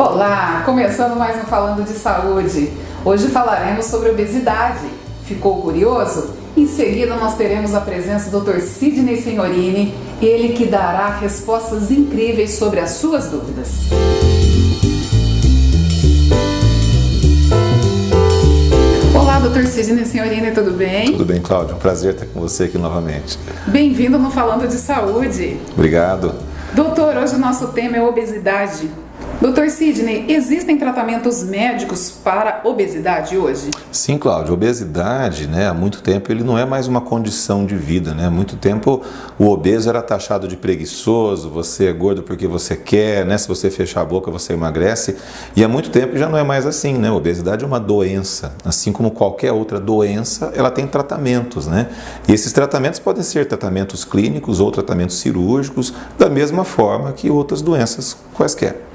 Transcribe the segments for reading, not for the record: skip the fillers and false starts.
Olá, começando mais um Falando de Saúde. Hoje falaremos sobre obesidade. Ficou curioso? Em seguida nós teremos a presença do Dr. Sidney Senhorini, ele que dará respostas incríveis sobre as suas dúvidas. Olá, Dr. Sidney Senhorini, tudo bem? Tudo bem, Cláudio. É um prazer estar com você aqui novamente. Bem-vindo no Falando de Saúde. Obrigado. Doutor, hoje o nosso tema é obesidade. Dr. Sidney, existem tratamentos médicos para obesidade hoje? Sim, Cláudio. Obesidade, há muito tempo ele não é mais uma condição de vida, Há muito tempo o obeso era taxado de preguiçoso, você é gordo porque você quer, Se você fechar a boca você emagrece. E há muito tempo já não é mais assim, A obesidade é uma doença. Assim como qualquer outra doença, ela tem tratamentos, E esses tratamentos podem ser tratamentos clínicos ou tratamentos cirúrgicos, da mesma forma que outras doenças quaisquer.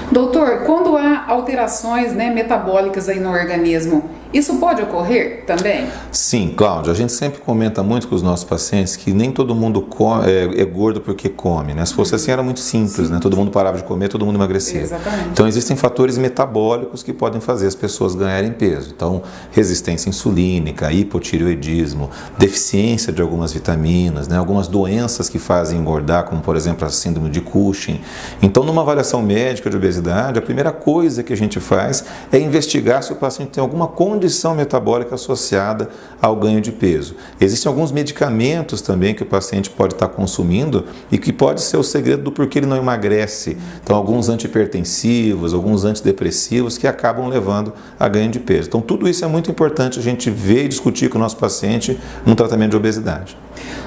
Doutor, quando há alterações metabólicas aí no organismo, isso pode ocorrer também? Sim, Cláudio, a gente sempre comenta muito com os nossos pacientes que nem todo mundo é gordo porque come, Se fosse assim era muito simples, Todo mundo parava de comer, todo mundo emagrecia. Exatamente. Então existem fatores metabólicos que podem fazer as pessoas ganharem peso. Então, resistência insulínica, hipotireoidismo, deficiência de algumas vitaminas, algumas doenças que fazem engordar, como por exemplo a síndrome de Cushing. Então, numa avaliação médica de obesidade, a primeira coisa que a gente faz é investigar se o paciente tem alguma condição metabólica associada ao ganho de peso. Existem alguns medicamentos também que o paciente pode estar consumindo e que pode ser o segredo do porquê ele não emagrece. Então, alguns antihipertensivos, alguns antidepressivos que acabam levando a ganho de peso. Então, tudo isso é muito importante a gente ver e discutir com o nosso paciente no tratamento de obesidade.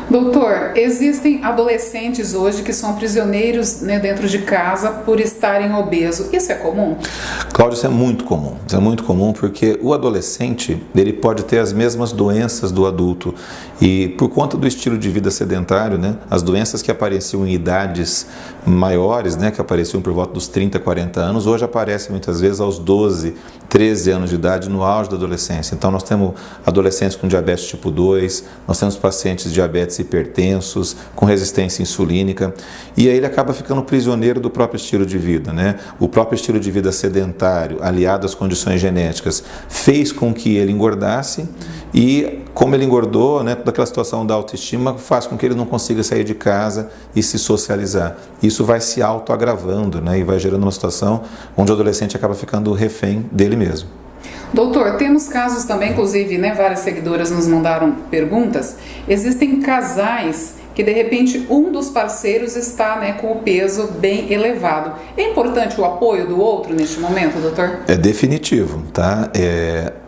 Doutor, existem adolescentes hoje que são prisioneiros dentro de casa por estarem obesos. Isso é comum? Cláudio, isso é muito comum. Isso é muito comum porque o adolescente ele pode ter as mesmas doenças do adulto e por conta do estilo de vida sedentário, as doenças que apareciam em idades maiores, que apareciam por volta dos 30, 40 anos, hoje aparecem muitas vezes aos 12, 13 anos de idade no auge da adolescência. Então nós temos adolescentes com diabetes tipo 2, nós temos pacientes de diabetes hipertensos, com resistência insulínica, e aí ele acaba ficando prisioneiro do próprio estilo de vida, O próprio estilo de vida sedentário, aliado às condições genéticas, fez com que ele engordasse e, como ele engordou, toda aquela situação da autoestima faz com que ele não consiga sair de casa e se socializar. Isso vai se autoagravando, e vai gerando uma situação onde o adolescente acaba ficando refém dele mesmo. Doutor, temos casos também, inclusive, várias seguidoras nos mandaram perguntas. Existem casais que de repente um dos parceiros está com o peso bem elevado. É importante o apoio do outro neste momento, doutor? É definitivo,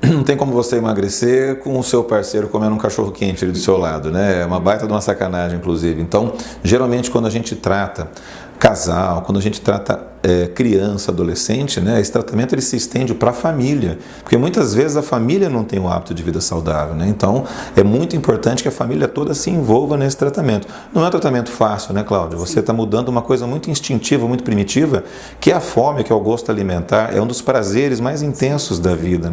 não tem como você emagrecer com o seu parceiro comendo um cachorro quente ali do seu lado, É uma baita de uma sacanagem, inclusive. Então, geralmente quando a gente trata casal, quando a gente trata criança, adolescente, esse tratamento ele se estende para a família, porque muitas vezes a família não tem o hábito de vida saudável, Então é muito importante que a família toda se envolva nesse tratamento. Não é um tratamento fácil, Cláudia? Você está mudando uma coisa muito instintiva, muito primitiva, que é a fome, que é o gosto alimentar, é um dos prazeres mais intensos da vida,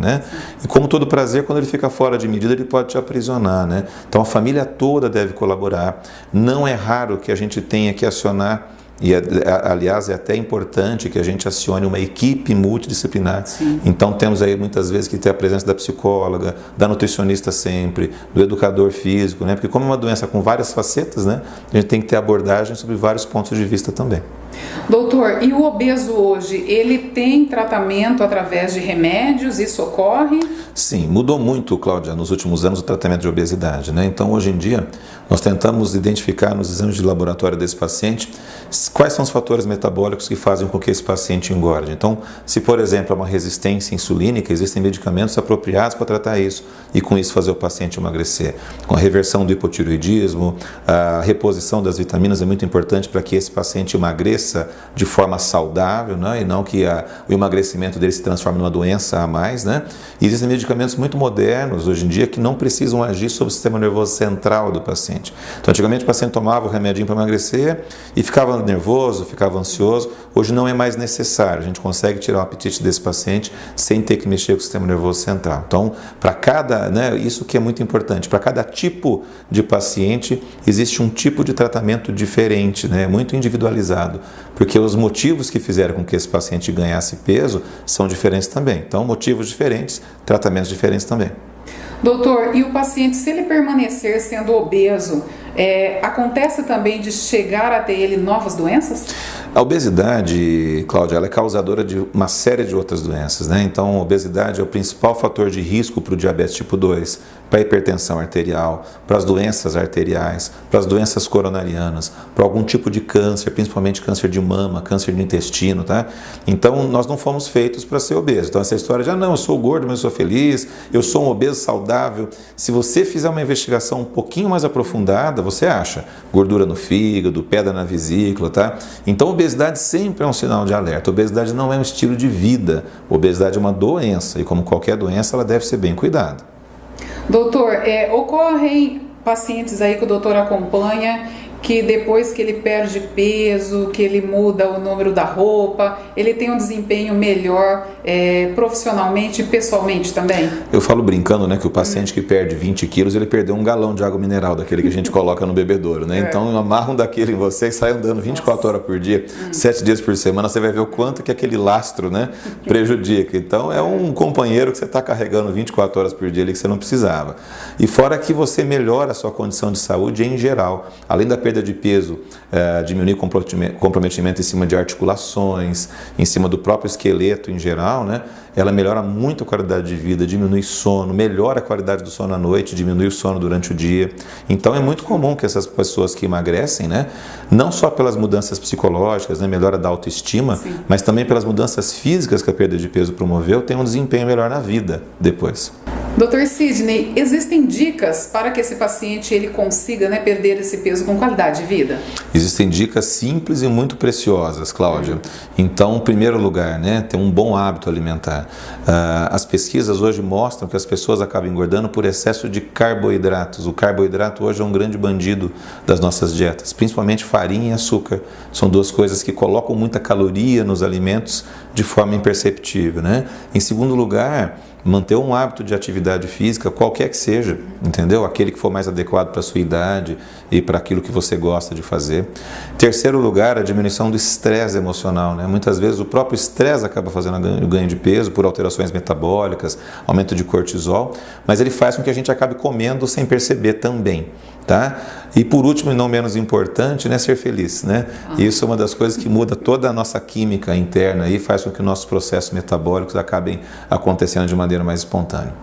E como todo prazer, quando ele fica fora de medida, ele pode te aprisionar, Então a família toda deve colaborar. Não é raro que a gente tenha que acionar. E, aliás, é até importante que a gente acione uma equipe multidisciplinar. Sim. Então, temos aí muitas vezes que ter a presença da psicóloga, da nutricionista sempre, do educador físico, Porque como é uma doença com várias facetas, a gente tem que ter abordagem sobre vários pontos de vista também. Doutor, e o obeso hoje, ele tem tratamento através de remédios? Isso ocorre? Sim, mudou muito, Cláudia, nos últimos anos o tratamento de obesidade, Então, hoje em dia, nós tentamos identificar nos exames de laboratório desse paciente quais são os fatores metabólicos que fazem com que esse paciente engorde. Então, se, por exemplo, há uma resistência insulínica, existem medicamentos apropriados para tratar isso e, com isso, fazer o paciente emagrecer. Com a reversão do hipotireoidismo, a reposição das vitaminas é muito importante para que esse paciente emagreça de forma saudável, e não que o emagrecimento dele se transforme numa doença a mais, E existem medicamentos muito modernos hoje em dia que não precisam agir sobre o sistema nervoso central do paciente. Então, antigamente o paciente tomava o remedinho para emagrecer e ficava nervoso, ficava ansioso. Hoje não é mais necessário, a gente consegue tirar o apetite desse paciente sem ter que mexer com o sistema nervoso central. Então, para cada, isso que é muito importante, para cada tipo de paciente existe um tipo de tratamento diferente, muito individualizado. porque os motivos que fizeram com que esse paciente ganhasse peso são diferentes também. Então, motivos diferentes, tratamentos diferentes também. Doutor, e o paciente, se ele permanecer sendo obeso, acontece também de chegar a ter ele novas doenças? A obesidade, Cláudia, ela é causadora de uma série de outras doenças, né? Então, a obesidade é o principal fator de risco para o diabetes tipo 2, para a hipertensão arterial, para as doenças arteriais, para as doenças coronarianas, para algum tipo de câncer, principalmente câncer de mama, câncer de intestino, tá? Então, nós não fomos feitos para ser obesos. Então, essa história de, não, eu sou gordo, mas eu sou feliz, eu sou um obeso saudável. Se você fizer uma investigação um pouquinho mais aprofundada, você acha gordura no fígado, pedra na vesícula, tá? Então, obesidade sempre é um sinal de alerta. Obesidade não é um estilo de vida. Obesidade é uma doença e, como qualquer doença, ela deve ser bem cuidada. Doutor, ocorrem pacientes aí que o doutor acompanha que depois que ele perde peso, que ele muda o número da roupa, ele tem um desempenho melhor profissionalmente e pessoalmente também? Eu falo brincando, né, que o paciente que perde 20 quilos, ele perdeu um galão de água mineral, daquele que a gente coloca no bebedouro, né? Então, amarram daquele em você e sai andando 24 horas por dia, 7 dias por semana, você vai ver o quanto que aquele lastro, né, prejudica. Então, é um companheiro que você está carregando 24 horas por dia ali que você não precisava. E fora que você melhora a sua condição de saúde em geral. Além da perda de peso, diminuir comprometimento em cima de articulações, em cima do próprio esqueleto em geral, né? Ela melhora muito a qualidade de vida, diminui sono, melhora a qualidade do sono à noite, diminui o sono durante o dia. Então é muito comum que essas pessoas que emagrecem, né, não só pelas mudanças psicológicas, né, melhora da autoestima, sim, mas também pelas mudanças físicas que a perda de peso promoveu, tenham um desempenho melhor na vida depois. Dr. Sidney, existem dicas para que esse paciente ele consiga, né, perder esse peso com qualidade de vida? Existem dicas simples e muito preciosas, Cláudia. Então, em primeiro lugar, né, ter um bom hábito alimentar. As pesquisas hoje mostram que as pessoas acabam engordando por excesso de carboidratos. O carboidrato hoje é um grande bandido das nossas dietas, principalmente farinha e açúcar. São duas coisas que colocam muita caloria nos alimentos de forma imperceptível, né? Em segundo lugar, manter um hábito de atividade física, qualquer que seja, entendeu? Aquele que for mais adequado para a sua idade e para aquilo que você gosta de fazer. Terceiro lugar, a diminuição do estresse emocional, né? Muitas vezes o próprio estresse acaba fazendo o ganho de peso por alterações metabólicas, aumento de cortisol, mas ele faz com que a gente acabe comendo sem perceber também, tá? E por último, e não menos importante, né, ser feliz, né? Isso é uma das coisas que muda toda a nossa química interna e faz com que os nossos processos metabólicos acabem acontecendo de maneira mais espontânea.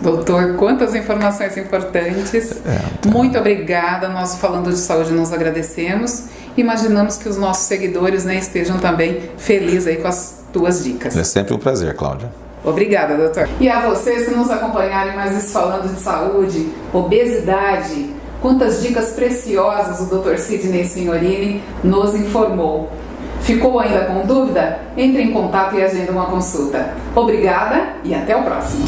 Doutor, quantas informações importantes. Muito obrigada. Nós, Falando de Saúde, nos agradecemos. Imaginamos que os nossos seguidores, né, estejam também felizes aí com as tuas dicas. É sempre um prazer, Cláudia. Obrigada, doutor. E a vocês que nos acompanharem mais vezes Falando de Saúde, obesidade, quantas dicas preciosas o Dr. Sidney Signorini nos informou. Ficou ainda com dúvida? Entre em contato e agenda uma consulta. Obrigada e até o próximo.